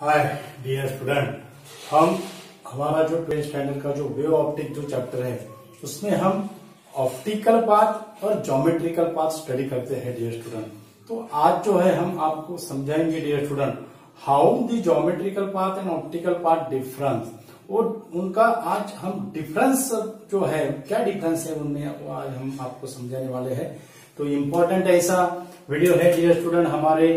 Hi dear student, हमारा जो 12th standard का जो वेव ऑप्टिक जो चैप्टर है उसमें हम ऑप्टिकल पाथ और ज्योमेट्रिकल पाथ स्टडी करते हैं डियर स्टूडेंट। तो आज जो है हम आपको समझाएंगे dear student how the geometrical path and optical path difference, और उनका आज हम डिफरेंस जो है क्या डिफरेंस है उनमें वो आज हम आपको समझाने वाले हैं। तो इम्पोर्टेंट ऐसा वीडियो है डियर स्टूडेंट, हमारे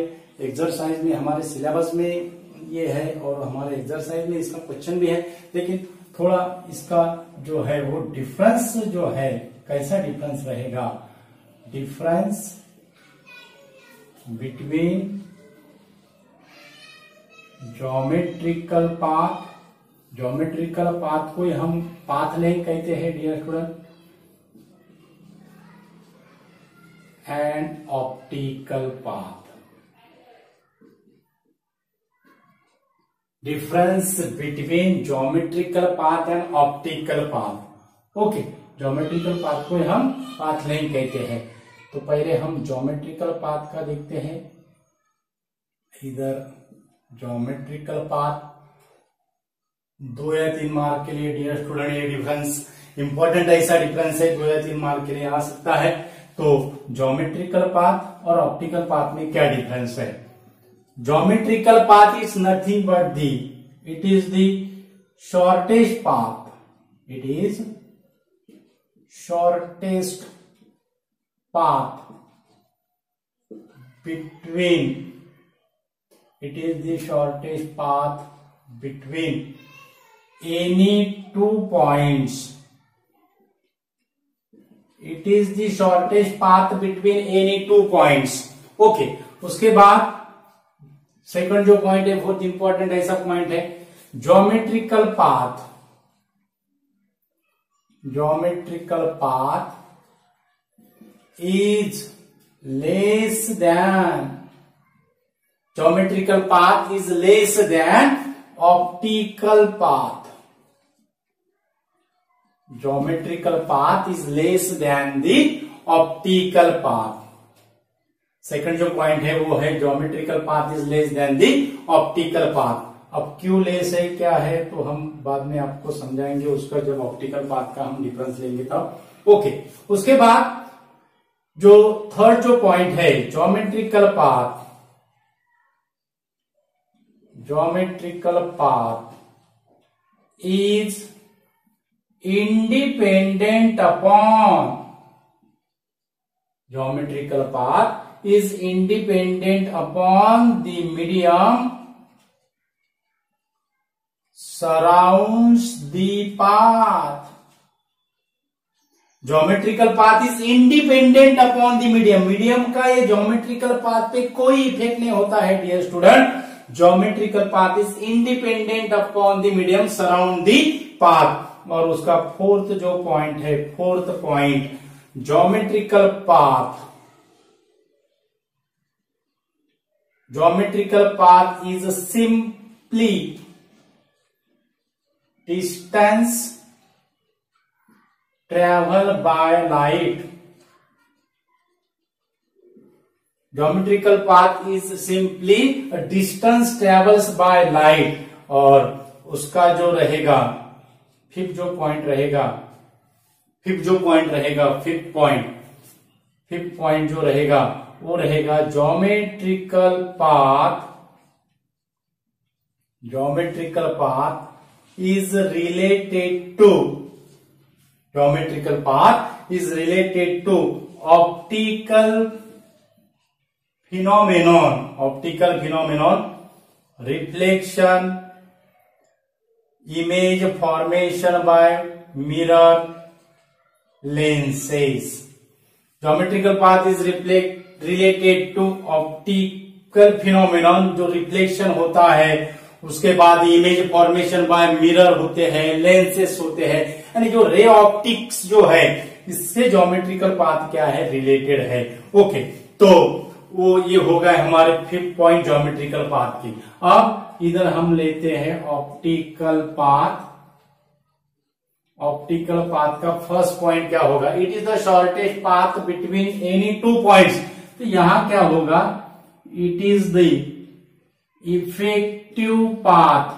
एक्सरसाइज में हमारे सिलेबस में ये है और हमारे एक्सरसाइज में इसका क्वेश्चन भी है, लेकिन थोड़ा इसका जो है वो डिफरेंस जो है कैसा डिफरेंस रहेगा, डिफरेंस बिटवीन ज्योमेट्रिकल पाथ को हम पाथ लेंथ कहते हैं dear student, and optical path. Difference between geometrical path and optical path. Okay, geometrical path को हम पाथ लेंथ कहते हैं। तो पहले हम ज्योमेट्रिकल पाथ का देखते हैं। इधर ज्योमेट्रिकल पाथ 2 या 3 मार्क के लिए डियर स्टूडेंट ये डिफरेंस इंपॉर्टेंट ऐसा डिफरेंस है, 2 या 3 मार्क के लिए आ सकता है। तो ज्योमेट्रिकल पाथ और ऑप्टिकल पाथ में क्या डिफरेंस है? Geometrical path is nothing but it is the shortest path. It is shortest path between. It is the shortest path between any 2 points. It is the shortest path between any 2 points. Okay, उसके बाद second जो point है बहुत important ऐसा point है, geometrical path is less than optical path. Geometrical path is less than the optical path. Second जो point है वो है geometrical path is less than the optical path. अब क्यों लेस है क्या है तो हम बाद में आपको समझाएंगे, उसका जब ऑप्टिकल पाथ का हम डिफरेंस लेंगे तब। ओके, उसके बाद जो थर्ड जो पॉइंट है geometrical path is independent upon geometrical path is independent upon the medium surrounds the path. Geometrical path is independent upon the medium. Medium का ये geometrical path पे कोई इफेक्ट नहीं होता है dear student. Geometrical path is independent upon the medium surround the path। और उसका fourth जो पॉइंट है, fourth point, geometrical path is simply distance traveled by light. Geometrical path is simply a distance travels by light। और उसका जो रहेगा fifth point जो रहेगा वो रहेगा geometrical path is related to optical phenomenon reflection, image formation by mirror lenses. Geometrical path is related to optical phenomenon, जो reflection होता है, उसके बाद इमेज फॉर्मेशन बाय मिरर होते हैं, लेंसेस होते हैं, यानी जो रे ऑप्टिक्स जो है इससे ज्योमेट्रिकल पाथ क्या है, रिलेटेड है। ओके, तो वो ये हो गए हमारे फिफ्थ पॉइंट ज्योमेट्रिकल पाथ की। अब इधर हम लेते हैं ऑप्टिकल पाथ का फर्स्ट पॉइंट क्या होगा, it is the shortest path between any 2 points. तो यहां क्या होगा, it is the effective path.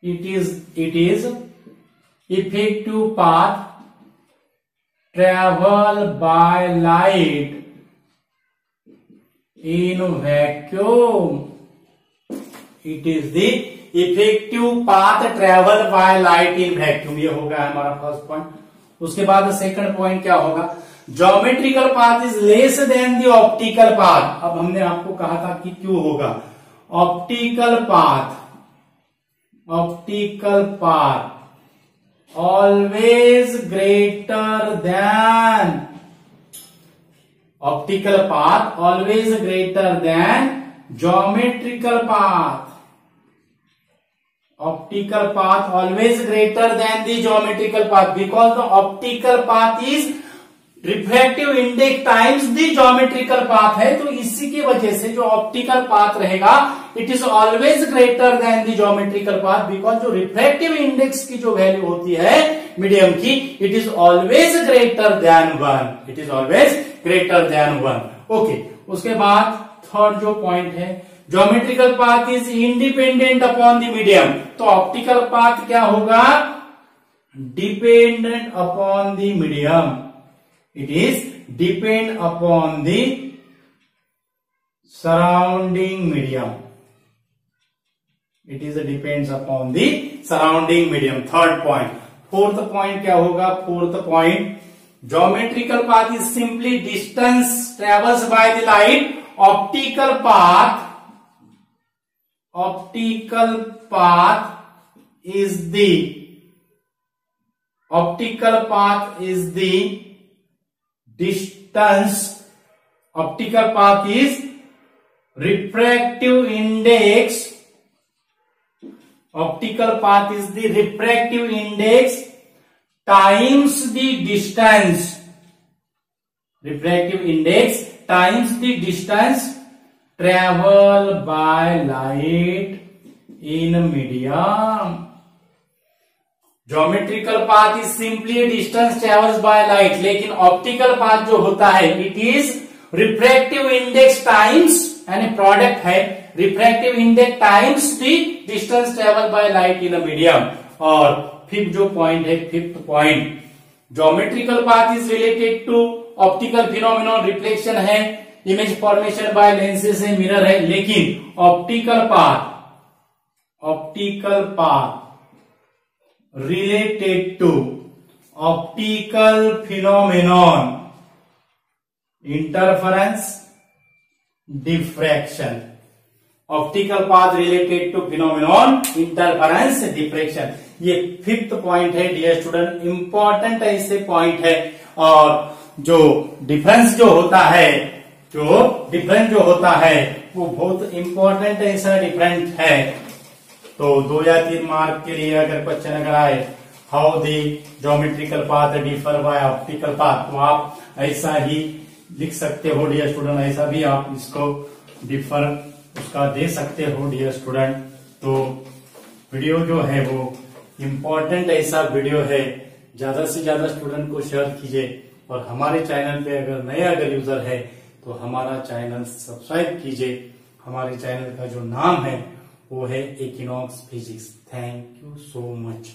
It is effective path travel by light in vacuum. It is the effective path travel by light in vacuum. ये हो गया हमारा first point. उसके बाद सेकंड पॉइंट क्या होगा, geometrical path is less than the optical path. अब हमने आपको कहा था कि क्यों होगा, optical path always greater than, optical path always greater than geometrical path, optical path always greater than the geometrical path because the optical path is refractive index times the geometrical path है। तो इसी की वजह से जो optical path रहेगा it is always greater than the geometrical path because जो refractive index की जो वैल्यू होती है मीडियम की it is always greater than 1, it is always greater than 1। Okay, उसके बाद थर्ड जो पॉइंट है, geometrical path is independent upon the medium. तो ऑप्टिकल पाथ क्या होगा, dependent upon the medium, it is depend upon the surrounding medium, it is depends upon the surrounding medium. Third point. Fourth point क्या होगा, fourth point, geometrical path is simply distance travels by the light, optical path is the distance, optical path is refractive index, optical path is the refractive index times the distance, refractive index times the distance travel by light in medium। Geometrical path is simply distance travels by light, लेकिन optical path जो होता है it is refractive index times, यानी product है refractive index times the distance travel by light in medium. और fifth जो point है, fifth point, geometrical path is related to optical phenomenon, reflection है, इमेज फॉर्मेशन बाय लेंसेज से mirror है, लेकिन optical path related to optical phenomenon, interference, diffraction, optical path related to phenomenon, interference, diffraction. ये fifth point है dear student, important ऐसे point है। और जो डिफरेंस जो होता है वो बहुत इंपॉर्टेंट ऐसा डिफरेंस है। तो 2 या 3 मार्क के लिए अगर क्वेश्चन अगर आए, how the geometrical path differ by optical path, तो आप ऐसा ही लिख सकते हो डियर स्टूडेंट, ऐसा भी आप इसको डिफर उसका दे सकते हो डियर स्टूडेंट। तो वीडियो जो है वो इम्पोर्टेंट ऐसा वीडियो है, ज्यादा से ज्यादा स्टूडेंट को शेयर कीजिए। और हमारे चैनल पे अगर नए अगर यूजर है तो हमारा चैनल सब्सक्राइब कीजिए। हमारे चैनल का जो नाम है वो है equinox physics. Thank you so much.